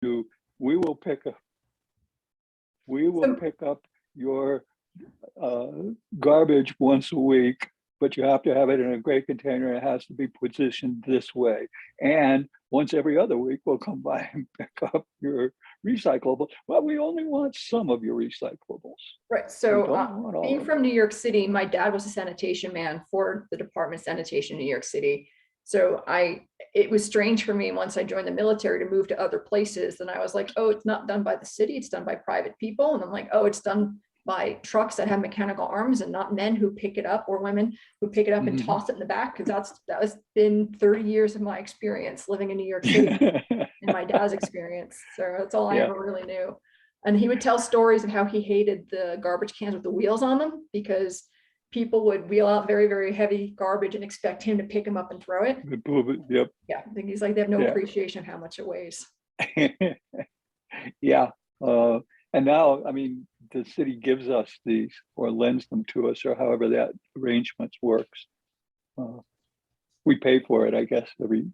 you, we will pick up your garbage once a week, but you have to have it in a gray container. It has to be positioned this way. And once every other week, we'll come by and pick up your recyclable. Well, we only want some of your recyclables. Right. So being from New York City, my dad was a sanitation man for the Department of Sanitation in New York City. So it was strange for me once I joined the military to move to other places. And I was like, oh, it's not done by the city, it's done by private people. And I'm like, oh, it's done by trucks that have mechanical arms and not men who pick it up or women who pick it up and toss it in the back. Because that has been 30 years of my experience living in New York City and my dad's experience. So that's all I ever really knew. And he would tell stories of how he hated the garbage cans with the wheels on them because people would wheel out very, very heavy garbage and expect him to pick them up and throw it. Yep. Yeah, I think he's like, they have no appreciation of how much it weighs. Yeah. And now, I mean, the city gives us these or lends them to us or however that arrangement works. We pay for it, I guess, every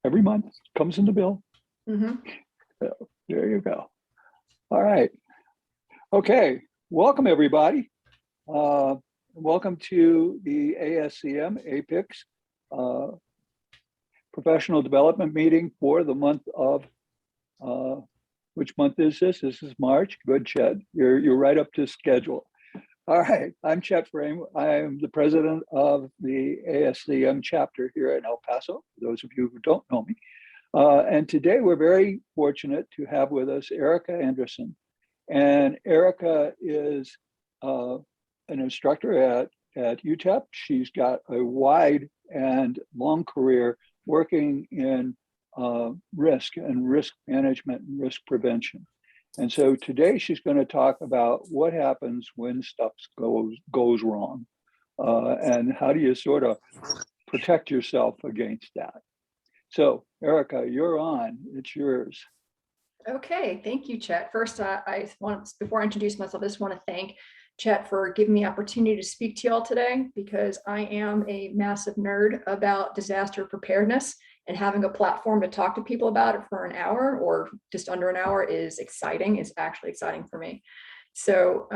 month. Comes in the bill. Mm-hmm. So, there you go. All right. Okay. Welcome, everybody. Welcome to the ASCM, APICS, professional development meeting for the month of, which month is this? This is March. Good, Chet. You're right up to schedule. All right. I'm Chet Frame. I am the president of the ASCM chapter here in El Paso, for those of you who don't know me. And today we're very fortunate to have with us Erika Andresen. And Erika is an instructor at UTEP. She's got a wide and long career working in risk and risk management and risk prevention. And so today she's going to talk about what happens when stuff goes wrong and how do you sort of protect yourself against that. So Erika, you're on. It's yours. Okay, thank you, Chet. First, before I introduce myself, I just want to thank Chet for giving me the opportunity to speak to you all today because I am a massive nerd about disaster preparedness, and having a platform to talk to people about it for an hour or just under an hour is exciting. It's actually exciting for me. So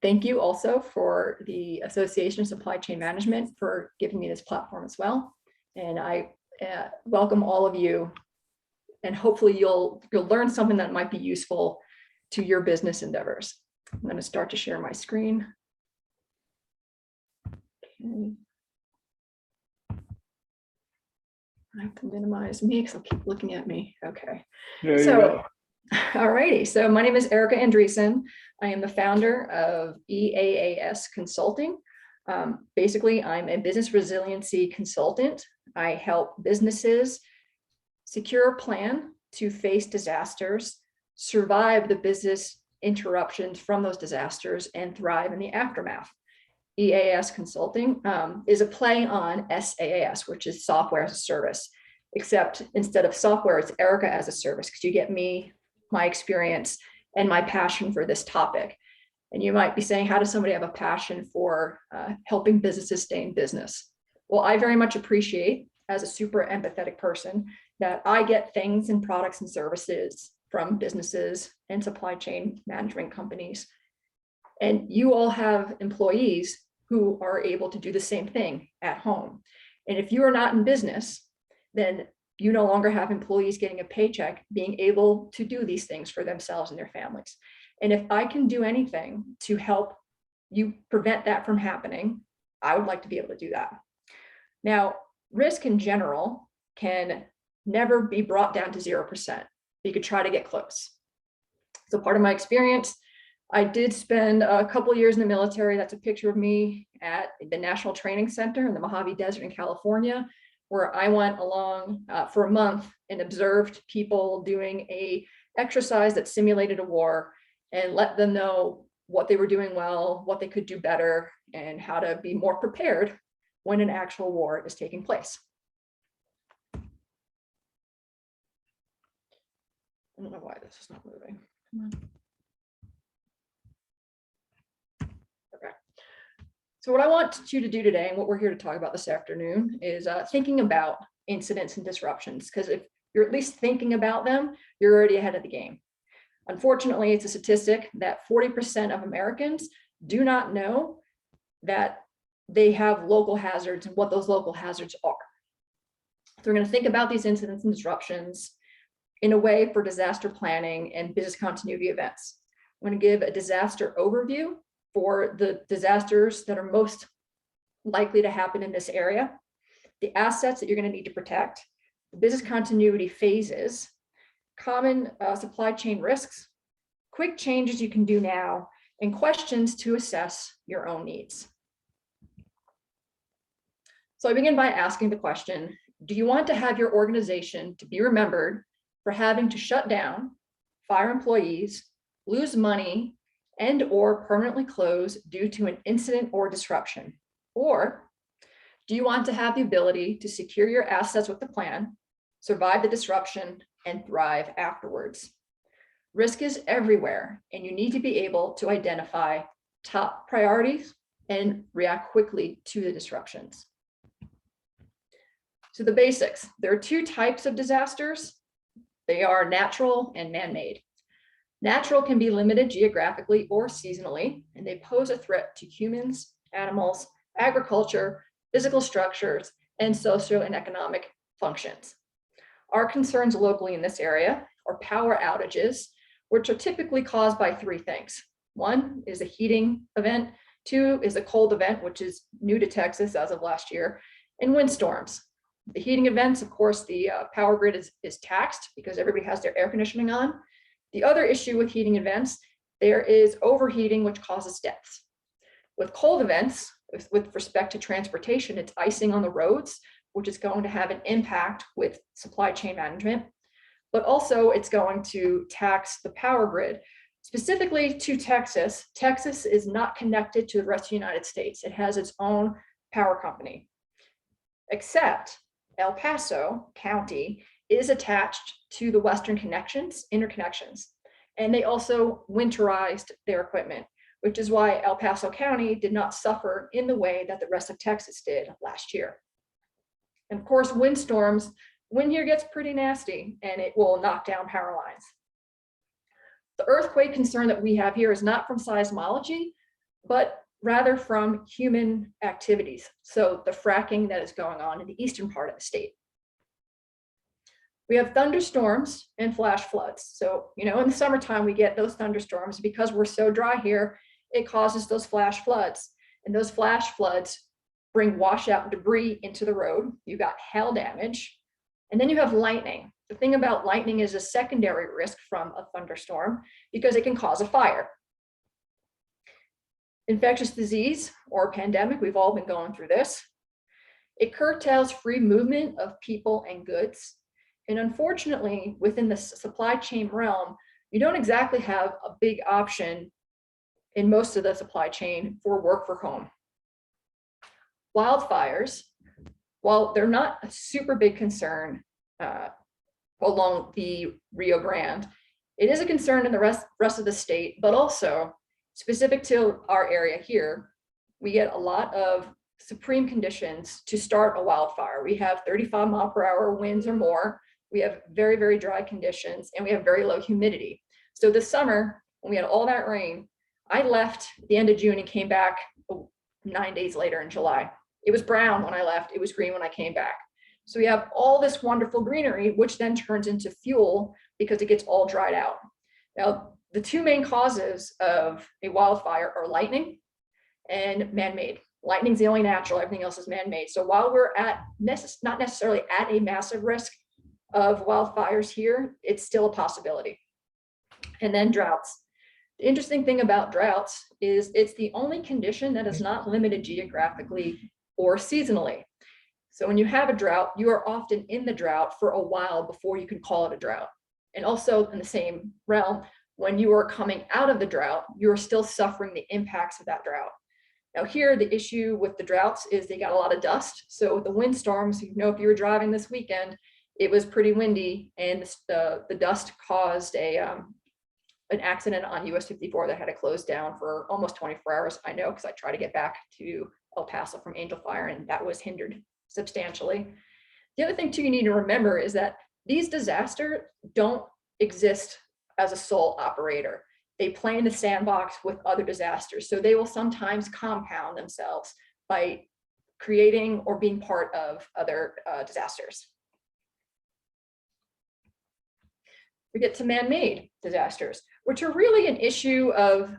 thank you also for the Association of Supply Chain Management for giving me this platform as well. And I welcome all of you. And hopefully you'll learn something that might be useful to your business endeavors. I'm going to start to share my screen. Okay. I have to minimize me because I'll keep looking at me. Okay. So, all righty. So my name is Erika Andresen. I am the founder of EaaS Consulting. Basically, I'm a business resiliency consultant. I help businesses secure a plan to face disasters, survive the business interruptions from those disasters, and thrive in the aftermath. EaaS Consulting is a play on SaaS, which is software as a service, except instead of software, it's Erika as a service, because you get me, my experience, and my passion for this topic. And you might be saying, how does somebody have a passion for helping businesses stay in business? Well, I very much appreciate, as a super empathetic person, that I get things and products and services from businesses and supply chain management companies. And you all have employees who are able to do the same thing at home. And if you are not in business, then you no longer have employees getting a paycheck, being able to do these things for themselves and their families. And if I can do anything to help you prevent that from happening, I would like to be able to do that. Now, risk in general can never be brought down to 0%. You could try to get close. So part of my experience, I did spend a couple of years in the military. That's a picture of me at the National Training Center in the Mojave Desert in California, where I went along for a month and observed people doing an exercise that simulated a war and let them know what they were doing well, what they could do better, and how to be more prepared when an actual war is taking place. I don't know why this is not moving. Come on. Okay. So what I want you to do today, and what we're here to talk about this afternoon, is thinking about incidents and disruptions. Because if you're at least thinking about them, you're already ahead of the game. Unfortunately, it's a statistic that 40% of Americans do not know that they have local hazards and what those local hazards are. So we're going to think about these incidents and disruptions in a way for disaster planning and business continuity events. I'm going to give a disaster overview for the disasters that are most likely to happen in this area, the assets that you're going to need to protect, the business continuity phases, common supply chain risks, quick changes you can do now, and questions to assess your own needs. So I begin by asking the question, do you want to have your organization to be remembered for having to shut down, fire employees, lose money, and/or permanently close due to an incident or disruption? Or do you want to have the ability to secure your assets with the plan, survive the disruption, and thrive afterwards? Risk is everywhere, and you need to be able to identify top priorities and react quickly to the disruptions. So the basics, there are two types of disasters. They are natural and man-made. Natural can be limited geographically or seasonally, and they pose a threat to humans, animals, agriculture, physical structures, and socio and economic functions. Our concerns locally in this area are power outages, which are typically caused by three things. One is a heating event, two is a cold event, which is new to Texas as of last year, and windstorms. The heating events, of course, the power grid is taxed because everybody has their air conditioning on. The other issue with heating events, there is overheating, which causes deaths. With cold events, with respect to transportation, it's icing on the roads, which is going to have an impact with supply chain management, but also it's going to tax the power grid. Specifically to Texas, Texas is not connected to the rest of the United States. It has its own power company, except El Paso County is attached to the Western interconnections, and they also winterized their equipment, which is why El Paso County did not suffer in the way that the rest of Texas did last year. And of course, windstorms, wind here gets pretty nasty and it will knock down power lines. The earthquake concern that we have here is not from seismology, but rather from human activities. So the fracking that is going on in the eastern part of the state. We have thunderstorms and flash floods. So, in the summertime, we get those thunderstorms because we're so dry here, it causes those flash floods. And those flash floods bring washout debris into the road. You got hail damage. And then you have lightning. The thing about lightning is a secondary risk from a thunderstorm because it can cause a fire. Infectious disease or pandemic, we've all been going through this. It curtails free movement of people and goods. And unfortunately, within the supply chain realm, you don't exactly have a big option in most of the supply chain for work from home. Wildfires, while they're not a super big concern along the Rio Grande, it is a concern in the rest of the state, but also specific to our area here, we get a lot of supreme conditions to start a wildfire. We have 35-mile-per-hour winds or more. We have very, very dry conditions, and we have very low humidity. So this summer, when we had all that rain, I left at the end of June and came back 9 days later in July. It was brown when I left. It was green when I came back. So we have all this wonderful greenery, which then turns into fuel because it gets all dried out. Now, the two main causes of a wildfire are lightning and man-made. Lightning is the only natural, everything else is man-made. So while we're not necessarily at a massive risk of wildfires here, it's still a possibility. And then droughts. The interesting thing about droughts is it's the only condition that is not limited geographically or seasonally. So when you have a drought, you are often in the drought for a while before you can call it a drought. And also in the same realm, when you are coming out of the drought, you're still suffering the impacts of that drought. Now here, the issue with the droughts is they got a lot of dust. So with the windstorms, if you were driving this weekend, it was pretty windy, and the dust caused an accident on US 54 that had to close down for almost 24 hours. I know because I tried to get back to El Paso from Angel Fire, and that was hindered substantially. The other thing too you need to remember is that these disasters don't exist as a sole operator. They play in the sandbox with other disasters. So they will sometimes compound themselves by creating or being part of other disasters. We get to man-made disasters, which are really an issue of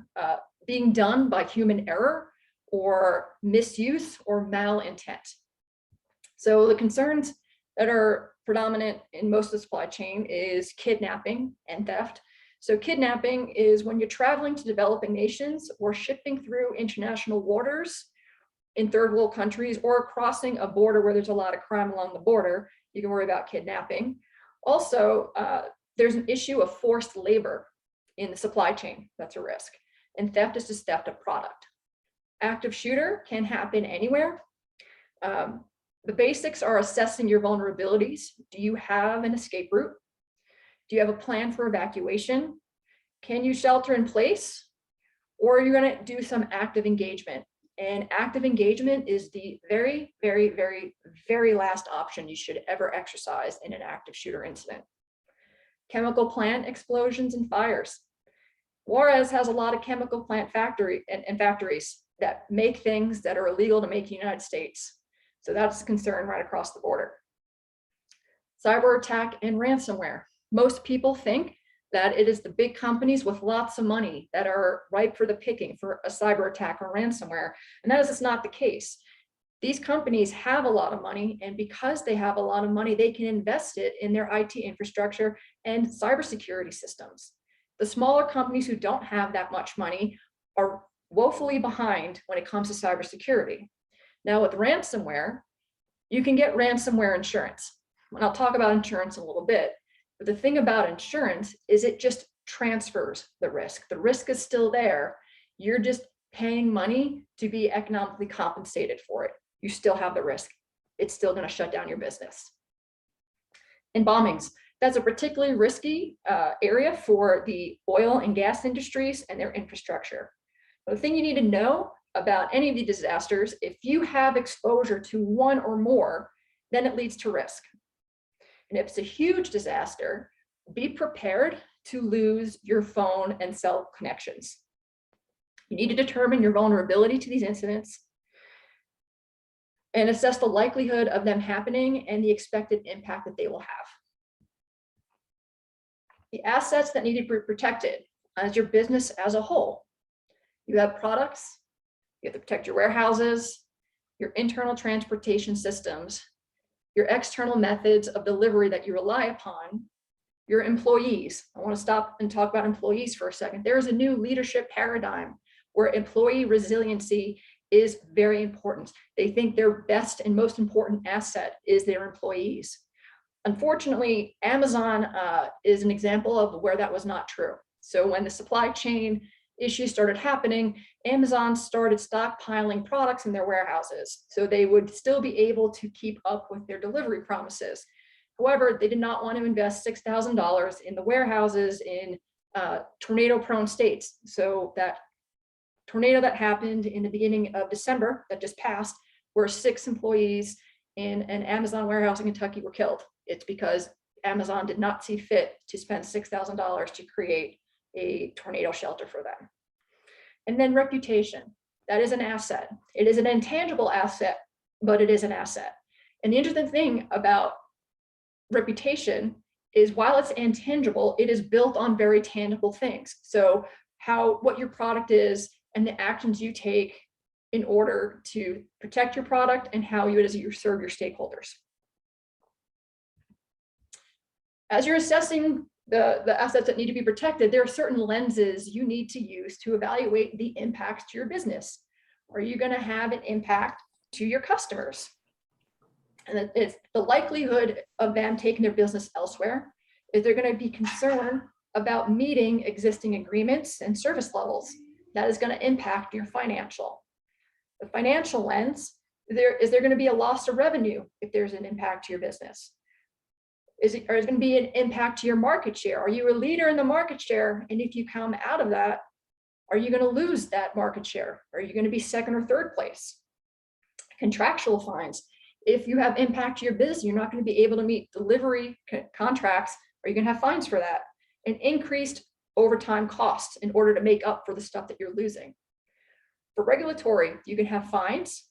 being done by human error or misuse or malintent. So the concerns that are predominant in most of the supply chain is kidnapping and theft. So kidnapping is when you're traveling to developing nations or shipping through international waters in third world countries or crossing a border where there's a lot of crime along the border, you can worry about kidnapping. Also, there's an issue of forced labor in the supply chain. That's a risk. And theft is just theft of product. Active shooter can happen anywhere. The basics are assessing your vulnerabilities. Do you have an escape route? Do you have a plan for evacuation? Can you shelter in place? Or are you going to do some active engagement? And active engagement is the very, very, very, very last option you should ever exercise in an active shooter incident. Chemical plant explosions and fires. Juarez has a lot of chemical plant factories that make things that are illegal to make in the United States. So that's a concern right across the border. Cyber attack and ransomware. Most people think that it is the big companies with lots of money that are ripe for the picking for a cyber attack or ransomware. And that is just not the case. These companies have a lot of money, and because they have a lot of money, they can invest it in their IT infrastructure and cybersecurity systems. The smaller companies who don't have that much money are woefully behind when it comes to cybersecurity. Now with ransomware, you can get ransomware insurance. And I'll talk about insurance in a little bit. But the thing about insurance is it just transfers the risk. The risk is still there. You're just paying money to be economically compensated for it. You still have the risk. It's still going to shut down your business. And bombings. That's a particularly risky area for the oil and gas industries and their infrastructure. But the thing you need to know about any of these disasters, if you have exposure to one or more, then it leads to risk. And if it's a huge disaster, be prepared to lose your phone and cell connections. You need to determine your vulnerability to these incidents and assess the likelihood of them happening and the expected impact that they will have. The assets that need to be protected as your business as a whole. You have products, you have to protect your warehouses, your internal transportation systems, your external methods of delivery that you rely upon, your employees. I want to stop and talk about employees for a second. There is a new leadership paradigm where employee resiliency is very important. They think their best and most important asset is their employees. Unfortunately, Amazon is an example of where that was not true. So when the supply chain issues started happening, Amazon started stockpiling products in their warehouses so they would still be able to keep up with their delivery promises. However, they did not want to invest $6,000 in the warehouses in tornado-prone states. So that tornado that happened in the beginning of December that just passed, where 6 employees in an Amazon warehouse in Kentucky were killed. It's because Amazon did not see fit to spend $6,000 to create a tornado shelter for them. And then reputation, that is an asset. It is an intangible asset, but it is an asset. And the interesting thing about reputation is while it's intangible, it is built on very tangible things. So what your product is and the actions you take in order to protect your product and how you serve your stakeholders. As you're assessing the assets that need to be protected, there are certain lenses you need to use to evaluate the impacts to your business. Are you going to have an impact to your customers? And it's the likelihood of them taking their business elsewhere. Is there going to be concern about meeting existing agreements and service levels? That is going to impact your financial. The financial lens, is there going to be a loss of revenue if there's an impact to your business? Is there going to be an impact to your market share? Are you a leader in the market share? And if you come out of that, are you going to lose that market share? Are you going to be second or third place? Contractual fines. If you have impact to your business, you're not going to be able to meet delivery contracts, or you're going to have fines for that, and increased overtime costs in order to make up for the stuff that you're losing. For regulatory, you can have fines,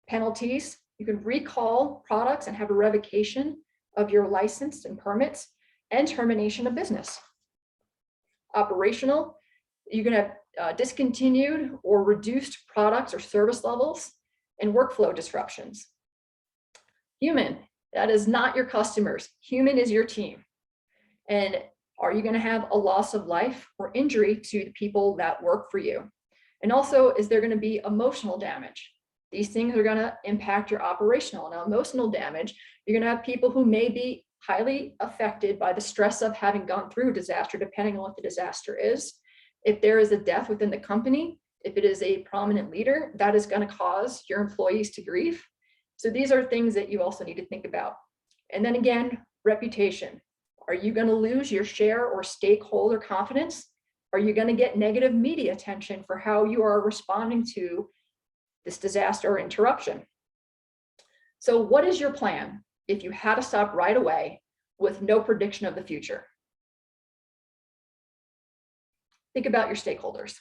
penalties, you can recall products and have a revocation of your license and permits, and termination of business. Operational, you can have discontinued or reduced products or service levels, and workflow disruptions. Human, that is not your customers. Human is your team. And are you going to have a loss of life or injury to the people that work for you? And also, is there going to be emotional damage? These things are going to impact your operational. Now, emotional damage, you're going to have people who may be highly affected by the stress of having gone through a disaster, depending on what the disaster is. If there is a death within the company, if it is a prominent leader, that is going to cause your employees to grieve. So these are things that you also need to think about. And then again, reputation. Are you going to lose your share or stakeholder confidence? Are you going to get negative media attention for how you are responding to this disaster or interruption? So what is your plan if you had to stop right away with no prediction of the future? Think about your stakeholders.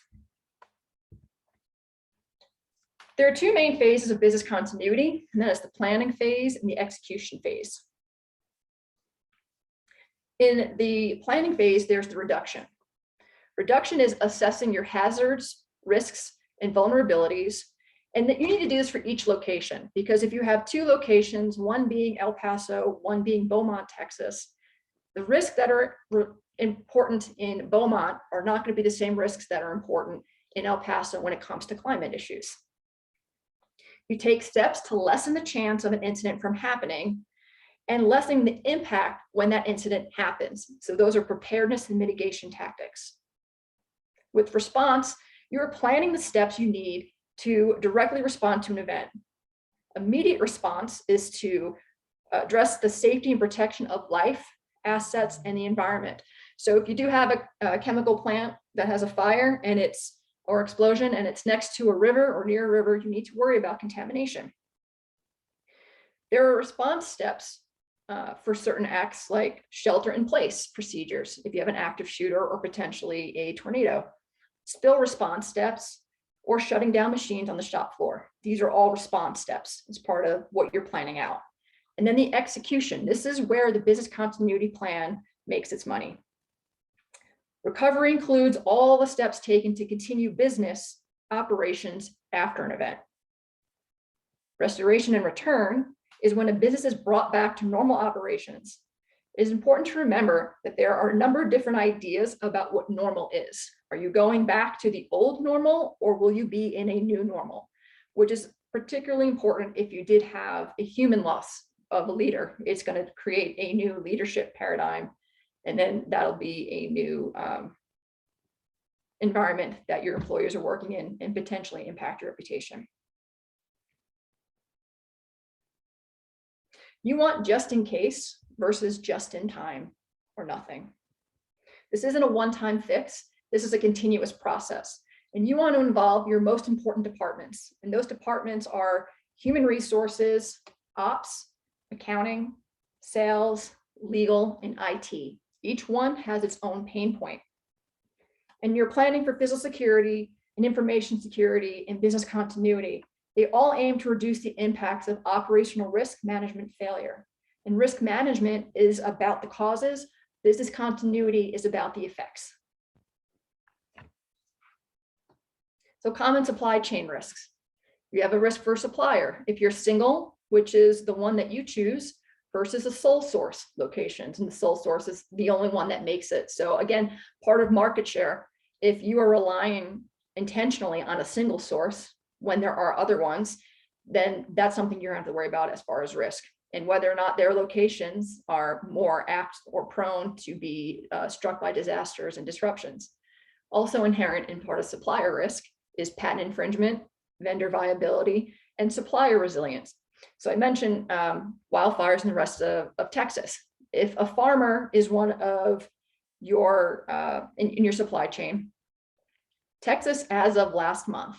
There are two main phases of business continuity, and that is the planning phase and the execution phase. In the planning phase, there's the reduction. Reduction is assessing your hazards, risks, and vulnerabilities. And that you need to do this for each location, because if you have two locations, one being El Paso, one being Beaumont, Texas, the risks that are important in Beaumont are not going to be the same risks that are important in El Paso when it comes to climate issues. You take steps to lessen the chance of an incident from happening and lessen the impact when that incident happens. So those are preparedness and mitigation tactics. With response, you're planning the steps you need to directly respond to an event. Immediate response is to address the safety and protection of life, assets, and the environment. So if you do have a chemical plant that has a fire and or explosion and it's next to a river or near a river, you need to worry about contamination. There are response steps for certain acts like shelter in place procedures if you have an active shooter or potentially a tornado, spill response steps, or shutting down machines on the shop floor. These are all response steps as part of what you're planning out. And then the execution. This is where the business continuity plan makes its money. Recovery includes all the steps taken to continue business operations after an event. Restoration and return is when a business is brought back to normal operations. It is important to remember that there are a number of different ideas about what normal is. Are you going back to the old normal, or will you be in a new normal? Which is particularly important if you did have a human loss of a leader. It's going to create a new leadership paradigm, and then that'll be a new environment that your employers are working in and potentially impact your reputation. You want just in case versus just in time or nothing. This isn't a one-time fix. This is a continuous process. And you want to involve your most important departments. And those departments are human resources, ops, accounting, sales, legal, and IT. Each one has its own pain point. And you're planning for physical security and information security and business continuity. They all aim to reduce the impacts of operational risk management failure. And risk management is about the causes. Business continuity is about the effects. So common supply chain risks. You have a risk for a supplier. If you're single, which is the one that you choose, versus a sole source locations, and the sole source is the only one that makes it. So again, part of market share, if you are relying intentionally on a single source when there are other ones, then that's something you're going to have to worry about as far as risk, and whether or not their locations are more apt or prone to be struck by disasters and disruptions. Also inherent in part of supplier risk is patent infringement, vendor viability, and supplier resilience. So I mentioned wildfires in the rest of Texas. If a farmer is one of your, in your supply chain, Texas, as of last month,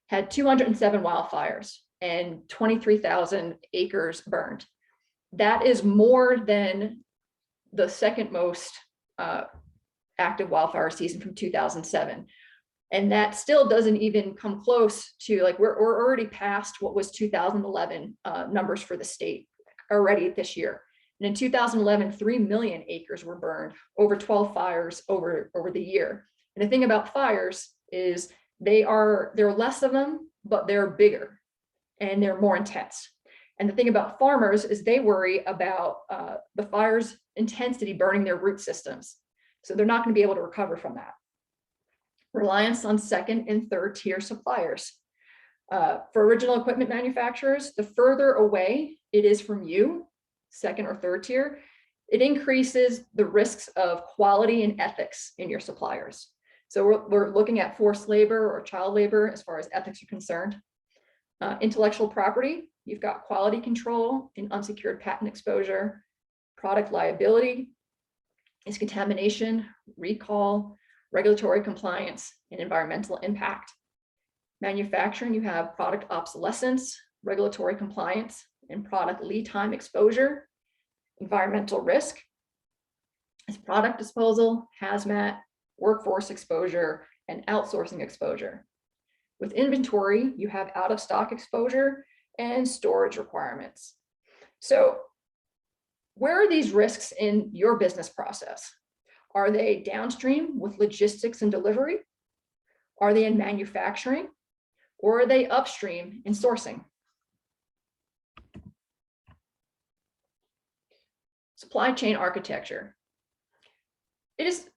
had 207 wildfires. and 23,000 acres burned. That is more than the second most active wildfire season from 2007. And that still doesn't even come close to, like, we're already past what was 2011 numbers for the state already this year. And in 2011, 3 million acres were burned, over 12 fires over the year. And the thing about fires is there are less of them, but they're bigger and they're more intense. And the thing about farmers is they worry about the fire's intensity burning their root systems. So they're not going to be able to recover from that. Reliance on second and third tier suppliers. For original equipment manufacturers, the further away it is from you, second or third tier, it increases the risks of quality and ethics in your suppliers. So we're looking at forced labor or child labor as far as ethics are concerned. Intellectual property, you've got quality control and unsecured patent exposure. Product liability is contamination, recall, regulatory compliance, and environmental impact. Manufacturing, you have product obsolescence, regulatory compliance, and product lead time exposure. Environmental risk is product disposal, hazmat, workforce exposure, and outsourcing exposure. With inventory, you have out of stock exposure and storage requirements. So where are these risks in your business process? Are they downstream with logistics and delivery? Are they in manufacturing? Or are they upstream in sourcing? Supply chain architecture. It is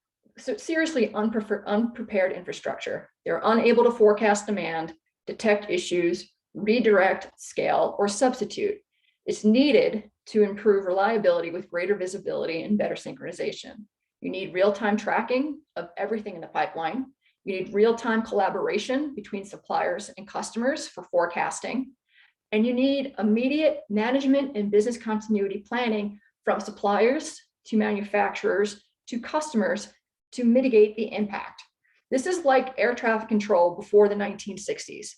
seriously unprepared infrastructure. They're unable to forecast demand, detect issues, redirect, scale, or substitute. It's needed to improve reliability with greater visibility and better synchronization. You need real-time tracking of everything in the pipeline. You need real-time collaboration between suppliers and customers for forecasting. And you need immediate management and business continuity planning from suppliers to manufacturers to customers to mitigate the impact. This is like air traffic control before the 1960s.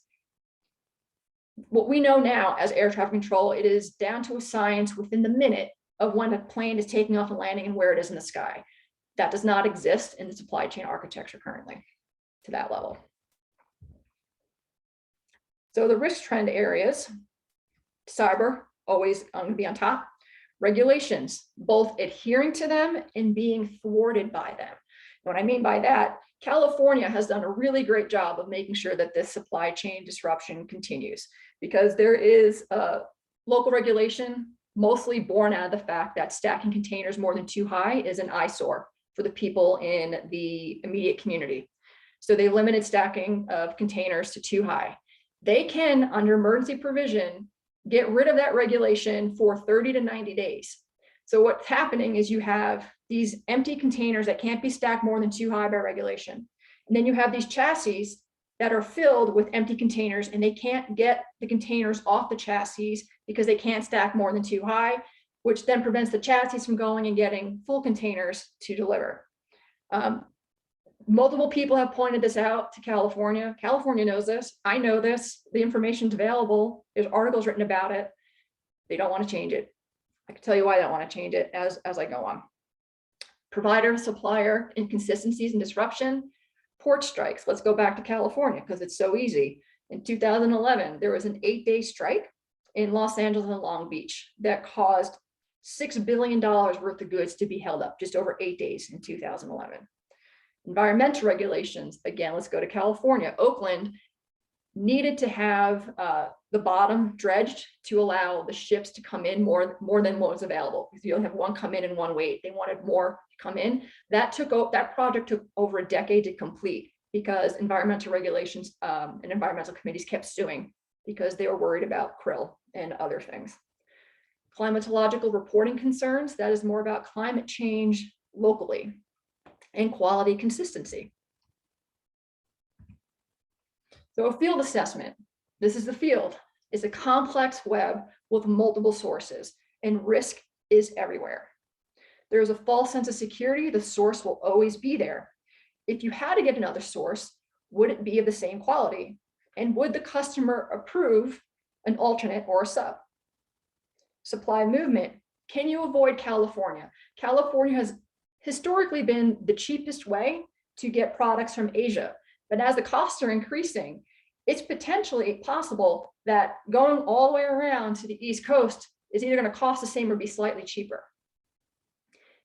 What we know now as air traffic control, it is down to a science within the minute of when a plane is taking off and landing and where it is in the sky. That does not exist in the supply chain architecture currently to that level. So the risk trend areas, cyber, always going to be on top. Regulations, both adhering to them and being thwarted by them. And what I mean by that, California has done a really great job of making sure that this supply chain disruption continues, because there is a local regulation mostly born out of the fact that stacking containers more than 2 high is an eyesore for the people in the immediate community. So they limited stacking of containers to 2 high. They can, under emergency provision, get rid of that regulation for 30 to 90 days. So what's happening is you have these empty containers that can't be stacked more than 2 high by regulation. And then you have these chassis that are filled with empty containers, and they can't get the containers off the chassis because they can't stack more than 2 high, which then prevents the chassis from going and getting full containers to deliver. Multiple people have pointed this out to California. California knows this. I know this. The information's available. There's articles written about it. They don't want to change it. I can tell you why they don't want to change it as I go on. Provider, supplier, inconsistencies and disruption. Port strikes. Let's go back to California because it's so easy. In 2011, there was an 8-day strike in Los Angeles and Long Beach that caused $6 billion worth of goods to be held up just over 8 days in 2011. Environmental regulations, again, let's go to California. Oakland needed to have the bottom dredged to allow the ships to come in more than what was available. Because you only have one come in and one wait. They wanted more to come in. That project took over a decade to complete because environmental regulations and environmental committees kept suing because they were worried about krill and other things. Climatological reporting concerns, that is more about climate change locally. And quality consistency. So a field assessment, this is the field, is a complex web with multiple sources, and risk is everywhere. There is a false sense of security. The source will always be there. If you had to get another source, would it be of the same quality? And would the customer approve an alternate or a sub. Supply movement. Can you avoid California? California has historically been the cheapest way to get products from Asia. But as the costs are increasing, it's potentially possible that going all the way around to the East Coast is either going to cost the same or be slightly cheaper.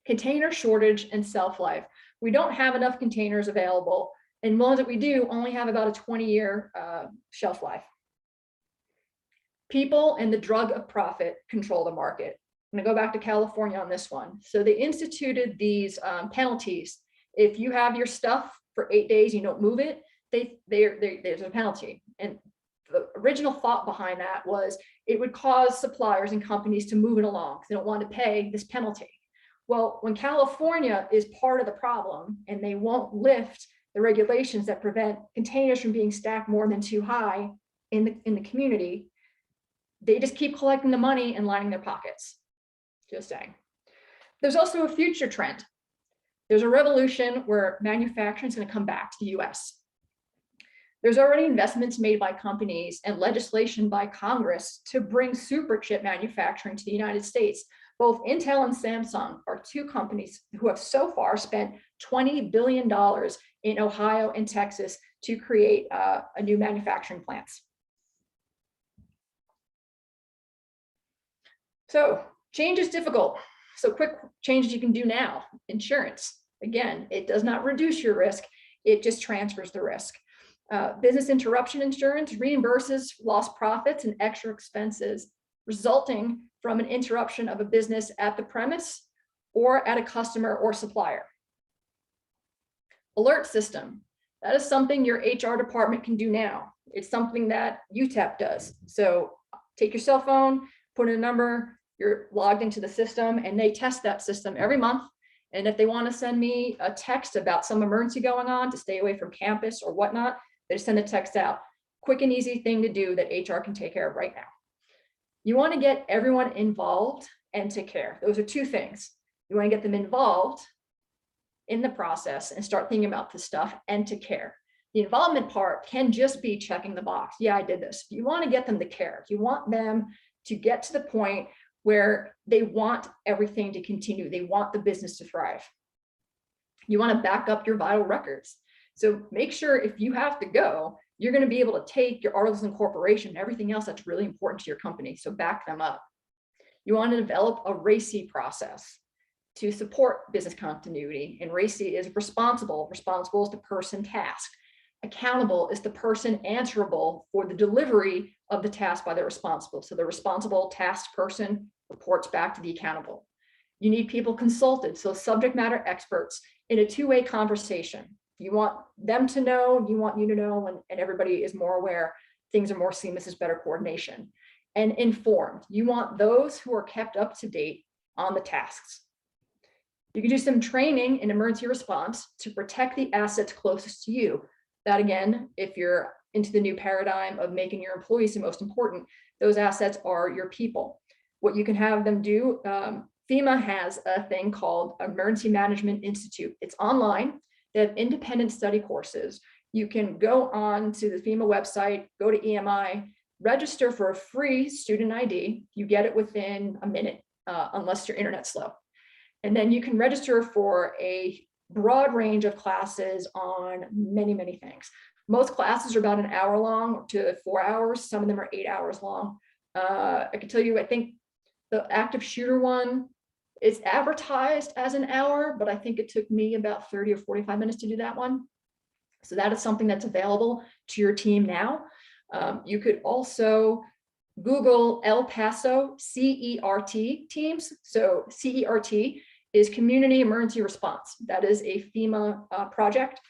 Container shortage and shelf-life. We don't have enough containers available, and ones that we do only have about a 20-year shelf life. People and the drug of profit control the market. I'm going to go back to California on this one. So they instituted these penalties. If you have your stuff for 8 days, you don't move it, there's a penalty. And the original thought behind that was it would cause suppliers and companies to move it along because they don't want to pay this penalty. Well, when California is part of the problem and they won't lift the regulations that prevent containers from being stacked more than too high in the community, they just keep collecting the money and lining their pockets. Just saying. There's also a future trend. There's a revolution where manufacturing is going to come back to the US. There's already investments made by companies and legislation by Congress to bring super chip manufacturing to the United States. Both Intel and Samsung are two companies who have so far spent $20 billion in Ohio and Texas to create a new manufacturing plants. So change is difficult. So quick changes you can do now. Insurance. Again, it does not reduce your risk. It just transfers the risk. Business interruption insurance reimburses lost profits and extra expenses resulting from an interruption of a business at the premise or at a customer or supplier. Alert system. That is something your HR department can do now. It's something that UTEP does. So take your cell phone, put in a number, you're logged into the system, and they test that system every month. And if they want to send me a text about some emergency going on to stay away from campus or whatnot, they just send a text out. Quick and easy thing to do that HR can take care of right now. You want to get everyone involved and to care. Those are two things. You want to get them involved in the process and start thinking about this stuff and to care. The involvement part can just be checking the box. Yeah, I did this. You want to get them to care. You want them to get to the point where they want everything to continue. They want the business to thrive. You want to back up your vital records. So make sure if you have to go, you're going to be able to take your articles of incorporation and everything else that's really important to your company. So back them up. You want to develop a RACI process to support business continuity. And RACI is responsible. Responsible is the person tasked. Accountable is the person answerable for the delivery of the task by the responsible. So the responsible tasked person reports back to the accountable. You need people consulted, so subject matter experts in a two-way conversation. You want them to know, you want you to know, and everybody is more aware. Things are more seamless, there's better coordination. And informed. You want those who are kept up to date on the tasks. You can do some training in emergency response to protect the assets closest to you. That again, if you're into the new paradigm of making your employees the most important, those assets are your people. What you can have them do, FEMA has a thing called Emergency Management Institute. It's online. They have independent study courses. You can go on to the FEMA website, go to EMI, register for a free student ID. You get it within a minute, unless your internet's slow. And then you can register for a broad range of classes on many, many things. Most classes are about an hour long to 4 hours. Some of them are 8 hours long. I can tell you, I think the active shooter one is advertised as an hour, but I think it took me about 30 or 45 minutes to do that one. So that is something that's available to your team now. You could also Google El Paso CERT teams. So CERT is Community Emergency Response. That is a FEMA project.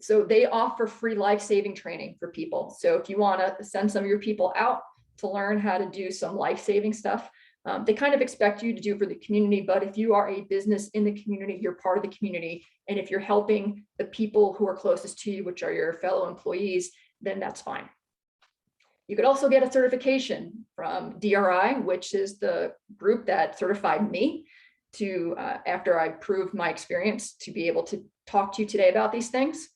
So they offer free life-saving training for people. So if you want to send some of your people out to learn how to do some life-saving stuff, they kind of expect you to do for the community, but if you are a business in the community, you're part of the community. And if you're helping the people who are closest to you, which are your fellow employees, then that's fine. You could also get a certification from DRI, which is the group that certified me to, after I proved my experience, to be able to talk to you today about these things.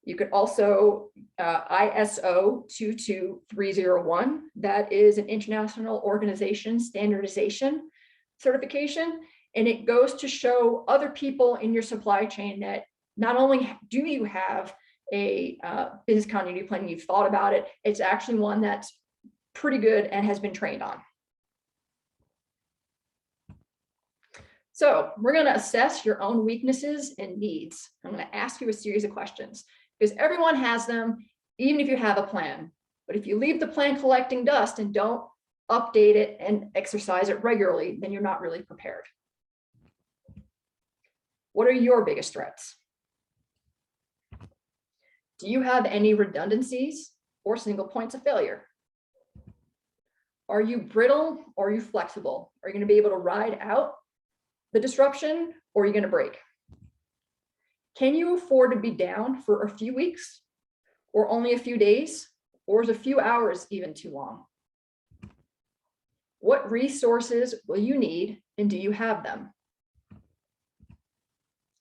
You could also ISO 22301. That is an international organization standardization certification. And it goes to show other people in your supply chain that not only do you have a business continuity plan, you've thought about it, it's actually one that's pretty good and has been trained on. So we're going to assess your own weaknesses and needs. I'm going to ask you a series of questions because everyone has them, even if you have a plan. But if you leave the plan collecting dust and don't update it and exercise it regularly, then you're not really prepared. What are your biggest threats? Do you have any redundancies or single points of failure? Are you brittle or are you flexible? Are you going to be able to ride out the disruption or are you going to break? Can you afford to be down for a few weeks or only a few days, or is a few hours even too long? What resources will you need and do you have them?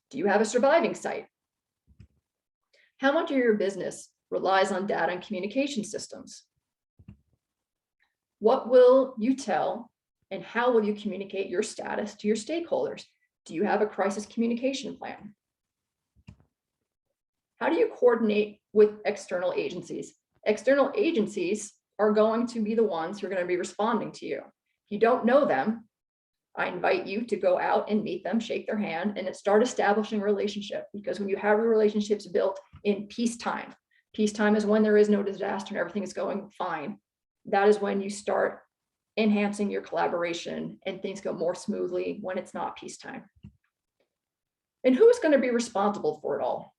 Do you have a surviving site? How much of your business relies on data and communication systems? What will you tell and how will you communicate your status to your stakeholders? Do you have a crisis communication plan? How do you coordinate with external agencies? External agencies are going to be the ones who are going to be responding to you. If you don't know them, I invite you to go out and meet them, shake their hand, and start establishing a relationship. Because when you have your relationships built in peacetime is when there is no disaster and everything is going fine. That is when you start enhancing your collaboration and things go more smoothly when it's not peacetime. And who is going to be responsible for it all?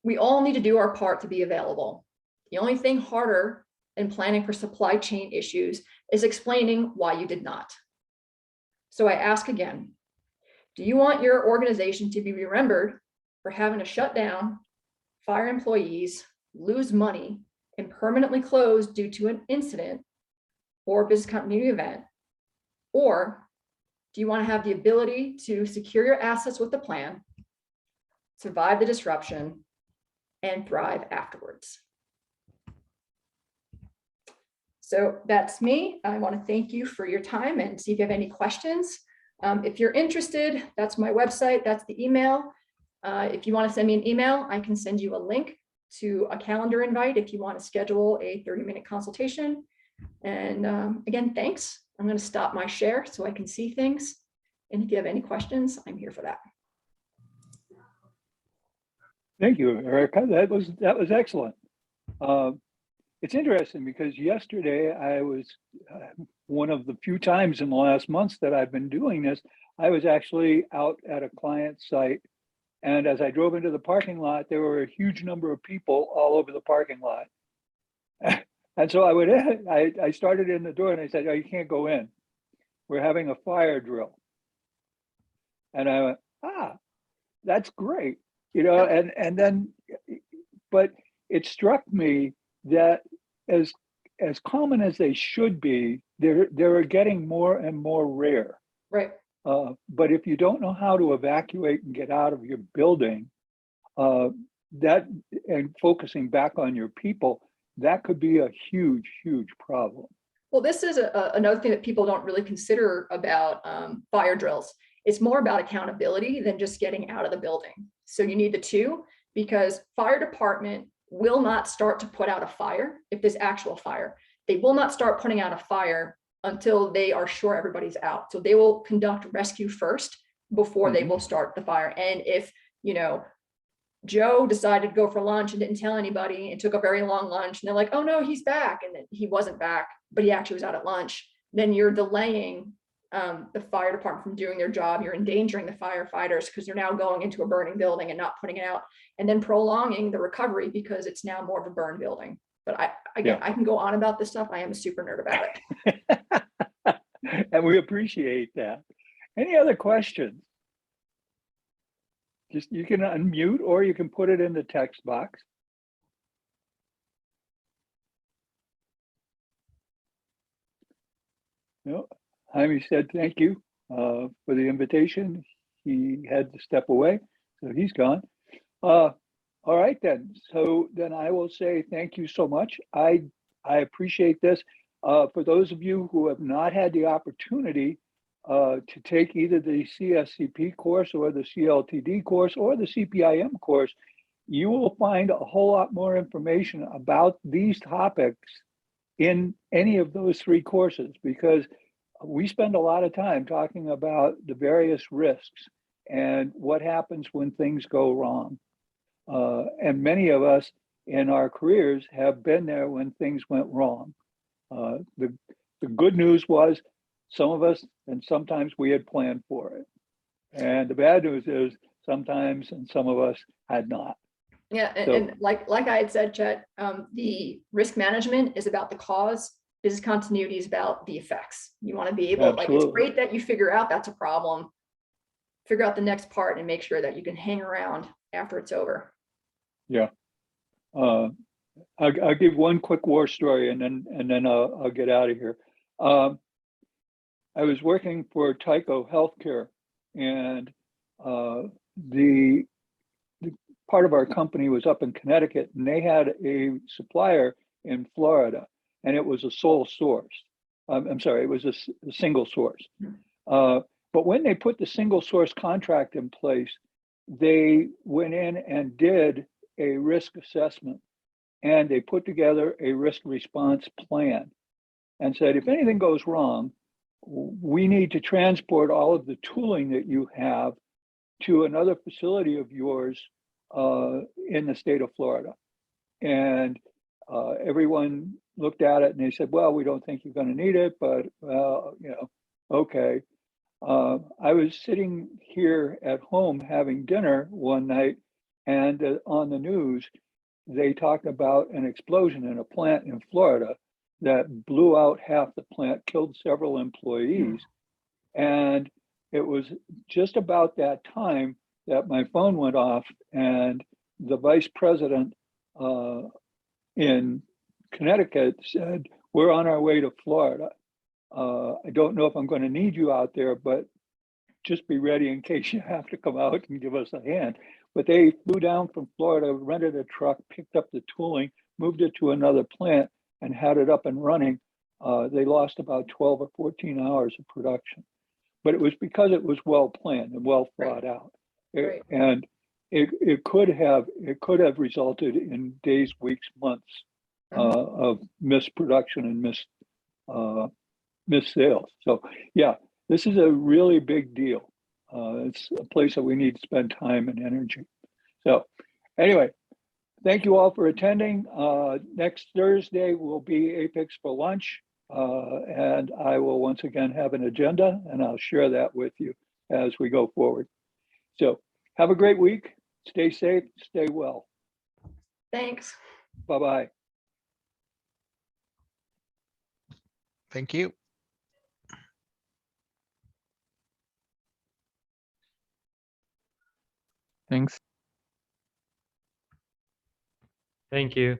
We all need to do our part to be available. The only thing harder than planning for supply chain issues is explaining why you did not. So I ask again, do you want your organization to be remembered for having to shut down, fire employees, lose money, and permanently close due to an incident or business continuity event? Or do you want to have the ability to secure your assets with a plan, survive the disruption, and thrive afterwards? So that's me. I want to thank you for your time and see if you have any questions. If you're interested, that's my website, that's the email. If you want to send me an email, I can send you a link to a calendar invite if you want to schedule a 30-minute consultation. And again, thanks. I'm going to stop my share so I can see things. And if you have any questions, I'm here for that. Thank you, Erika. That was excellent. It's interesting because yesterday I was one of the few times in the last months that I've been doing this. I was actually out at a client site, and as I drove into the parking lot, there were a huge number of people all over the parking lot. And so I started in the door and I said, "Oh, you can't go in. We're having a fire drill." And I went, "Ah, that's great." You know, and then, but it struck me that as common as they should be, they're getting more and more rare. Right. But if you don't know how to evacuate and get out of your building, that and focusing back on your people, that could be a huge, huge problem. Well, this is another thing that people don't really consider about fire drills. It's more about accountability than just getting out of the building. So you need the two, because fire department will not start to put out a fire if there's actual fire. They will not start putting out a fire until they are sure everybody's out. So they will conduct rescue first before they will start the fire. And if, you know, Joe decided to go for lunch and didn't tell anybody and took a very long lunch, and they're like, "Oh no, he's back," and then he wasn't back, but he actually was out at lunch, then you're delaying the fire department from doing their job. You're endangering the firefighters because they're now going into a burning building and not putting it out, and then prolonging the recovery because it's now more of a burned building. But I can go on about this stuff. I am a super nerd about it. And we appreciate that. Any other questions? Just, you can unmute or you can put it in the text box. No. Jaime said thank you for the invitation. He had to step away. So he's gone. All right then. So then I will say thank you so much. I appreciate this. For those of you who have not had the opportunity to take either the CSCP course or the CLTD course or the CPIM course, you will find a whole lot more information about these topics in any of those three courses, because we spend a lot of time talking about the various risks and what happens when things go wrong. And many of us in our careers have been there when things went wrong. The good news was some of us, and sometimes we had planned for it. And the bad news is sometimes, and some of us had not. Yeah, and like I had said, Chet, the risk management is about the cause. Business continuity is about the effects. You want to be able, like, it's great that you figure out that's a problem, figure out the next part and make sure that you can hang around after it's over. Yeah. I'll give one quick war story and then I'll get out of here. I was working for Tyco Healthcare, and the part of our company was up in Connecticut, and they had a supplier in Florida, and it was a sole source. I'm sorry, it was a single source. But when they put the single source contract in place, they went in and did a risk assessment, and they put together a risk response plan and said, if anything goes wrong, we need to transport all of the tooling that you have to another facility of yours in the state of Florida. And everyone looked at it and they said, well, we don't think you're going to need it, but well, you know, okay. I was sitting here at home having dinner one night, and on the news, they talked about an explosion in a plant in Florida that blew out half the plant, killed several employees. And it was just about that time that my phone went off, and the vice president in Connecticut said, we're on our way to Florida. I don't know if I'm going to need you out there, but just be ready in case you have to come out and give us a hand. But they flew down from Florida, rented a truck, picked up the tooling, moved it to another plant, and had it up and running. They lost about 12 or 14 hours of production, but it was because it was well planned and well thought out. And it could have resulted in days, weeks, months of missed production and missed sales. So yeah, this is a really big deal. It's a place that we need to spend time and energy. So anyway, thank you all for attending. Next Thursday will be Apex for lunch, and I will once again have an agenda, and I'll share that with you as we go forward. So have a great week. Stay safe, stay well. Thanks. Bye-bye. Thank you. Thanks. Thank you.